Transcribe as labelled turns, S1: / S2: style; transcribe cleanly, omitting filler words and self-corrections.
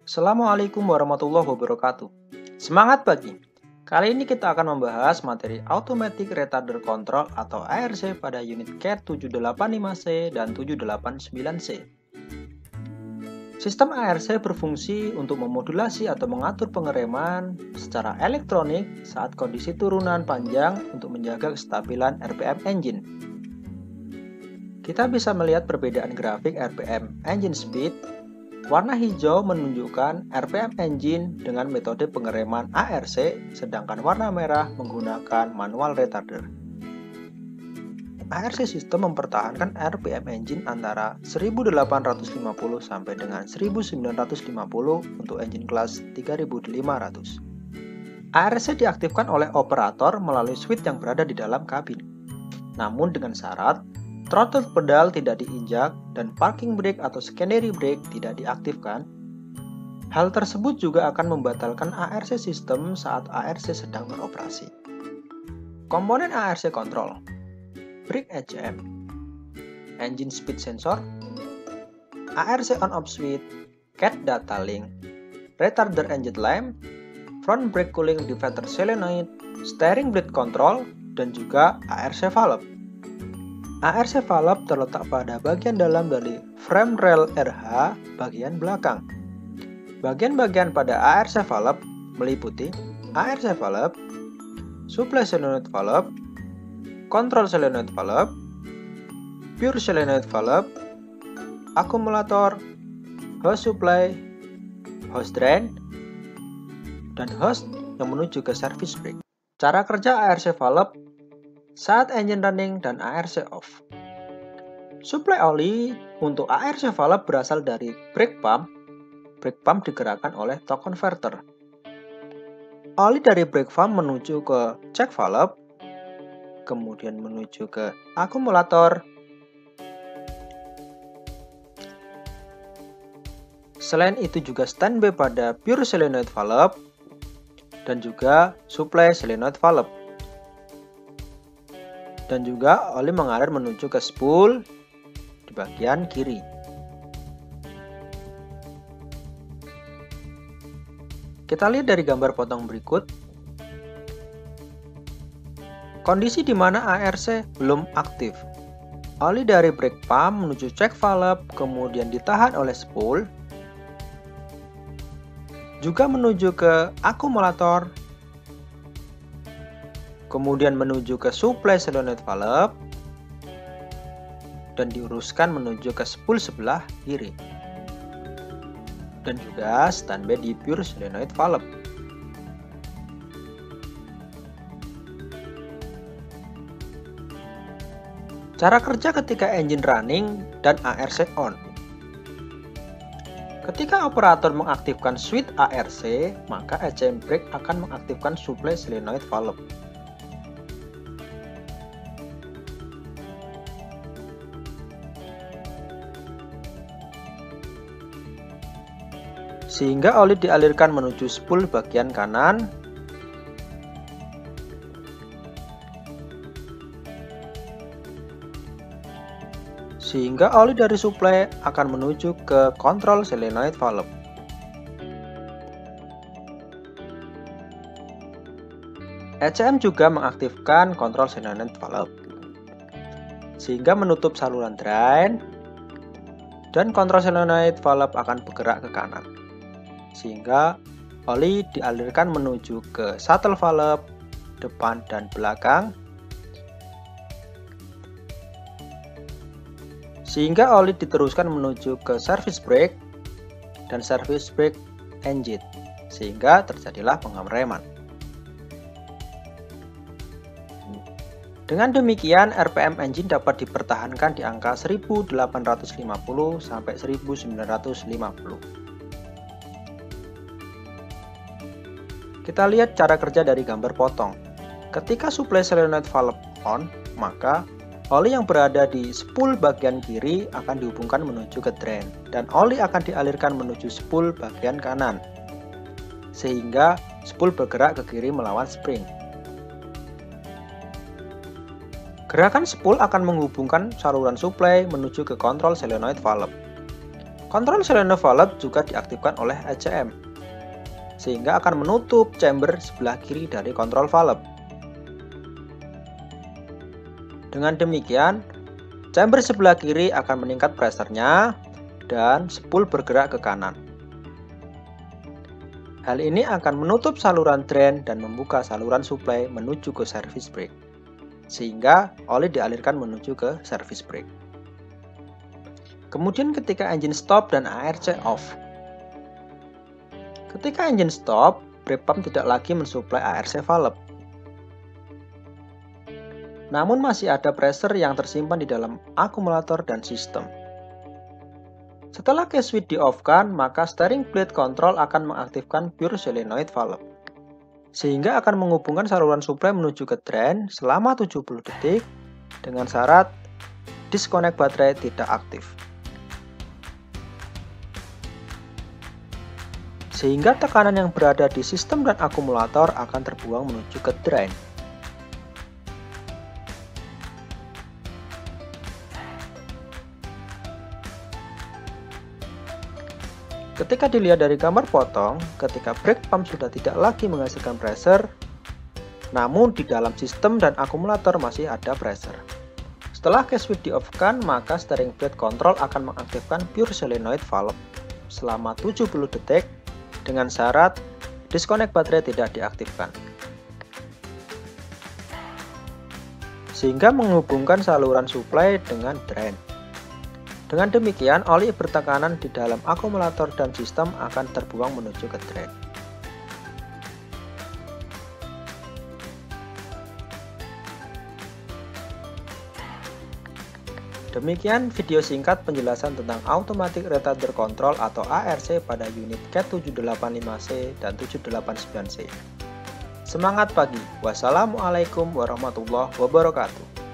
S1: Assalamualaikum warahmatullahi wabarakatuh. Semangat pagi! Kali ini kita akan membahas materi Automatic Retarder Control atau ARC pada unit CAT 785C dan 789C. Sistem ARC berfungsi untuk memodulasi atau mengatur pengereman secara elektronik saat kondisi turunan panjang untuk menjaga kestabilan RPM engine. Kita bisa melihat perbedaan grafik RPM engine speed. Warna hijau menunjukkan RPM engine dengan metode pengereman ARC, sedangkan warna merah menggunakan manual retarder. ARC sistem mempertahankan RPM engine antara 1850 sampai dengan 1950 untuk engine kelas 3500. ARC diaktifkan oleh operator melalui switch yang berada di dalam kabin. Namun dengan syarat throttle pedal tidak diinjak dan parking brake atau secondary brake tidak diaktifkan. Hal tersebut juga akan membatalkan ARC sistem saat ARC sedang beroperasi. Komponen ARC control: brake ECM, engine speed sensor, ARC on-off switch, CAT data link, retarder engine lamp, front brake cooling diverter solenoid, steering blade control, dan juga ARC valve. ARC valve terletak pada bagian dalam dari frame rail RH bagian belakang. Bagian-bagian pada ARC valve meliputi ARC valve, supply solenoid valve, control solenoid valve, pure solenoid valve, akumulator, hose supply, hose drain, dan hose yang menuju ke service brake. Cara kerja ARC valve saat engine running dan ARC off. Suplai oli untuk ARC valve berasal dari brake pump. Brake pump digerakkan oleh torque converter. Oli dari brake pump menuju ke check valve, kemudian menuju ke akumulator. Selain itu juga standby pada pure solenoid valve dan juga supply solenoid valve. Dan juga oli mengalir menuju ke spool di bagian kiri. Kita lihat dari gambar potong berikut. Kondisi di mana ARC belum aktif. Oli dari brake pump menuju check valve, kemudian ditahan oleh spool. Juga menuju ke akumulator. Kemudian menuju ke supply solenoid valve dan diuruskan menuju ke spool sebelah kiri dan juga standby di pure solenoid valve. Cara kerja ketika engine running dan ARC on. Ketika operator mengaktifkan switch ARC, maka ECM brake akan mengaktifkan supply solenoid valve. Sehingga oli dialirkan menuju spool bagian kanan. Sehingga oli dari supply akan menuju ke control solenoid valve. ECM juga mengaktifkan control solenoid valve, sehingga menutup saluran drain dan control solenoid valve akan bergerak ke kanan. Sehingga oli dialirkan menuju ke shuttle valve depan dan belakang, sehingga oli diteruskan menuju ke service brake dan service brake engine, sehingga terjadilah pengereman. Dengan demikian RPM engine dapat dipertahankan di angka 1850 sampai 1950. Kita lihat cara kerja dari gambar potong. Ketika supply solenoid valve on, maka oli yang berada di spool bagian kiri akan dihubungkan menuju ke drain dan oli akan dialirkan menuju spool bagian kanan, sehingga spool bergerak ke kiri melawan spring. Gerakan spool akan menghubungkan saluran supply menuju ke control solenoid valve. Kontrol solenoid valve juga diaktifkan oleh ECM, sehingga akan menutup chamber sebelah kiri dari kontrol valve. Dengan demikian, chamber sebelah kiri akan meningkat pressure-nya dan spool bergerak ke kanan. Hal ini akan menutup saluran drain dan membuka saluran supply menuju ke service brake, sehingga oli dialirkan menuju ke service brake. Kemudian ketika engine stop dan ARC off. Ketika engine stop, brake pump tidak lagi mensuplai ARC valve. Namun masih ada pressure yang tersimpan di dalam akumulator dan sistem. Setelah case switch di-off-kan, maka steering plate control akan mengaktifkan pure solenoid valve, sehingga akan menghubungkan saluran supply menuju ke drain selama 70 detik dengan syarat disconnect baterai tidak aktif. Sehingga tekanan yang berada di sistem dan akumulator akan terbuang menuju ke drain. Ketika dilihat dari gambar potong, ketika brake pump sudah tidak lagi menghasilkan pressure, namun di dalam sistem dan akumulator masih ada pressure. Setelah case switch di-off-kan, maka steering plate control akan mengaktifkan pure solenoid valve selama 70 detik dengan syarat disconnect baterai tidak diaktifkan, sehingga menghubungkan saluran supply dengan drain. Dengan demikian, oli bertekanan di dalam akumulator dan sistem akan terbuang menuju ke drain. Demikian video singkat penjelasan tentang Automatic Retarder Control atau ARC pada unit CAT 785C dan 789C. Semangat pagi. Wassalamualaikum warahmatullahi wabarakatuh.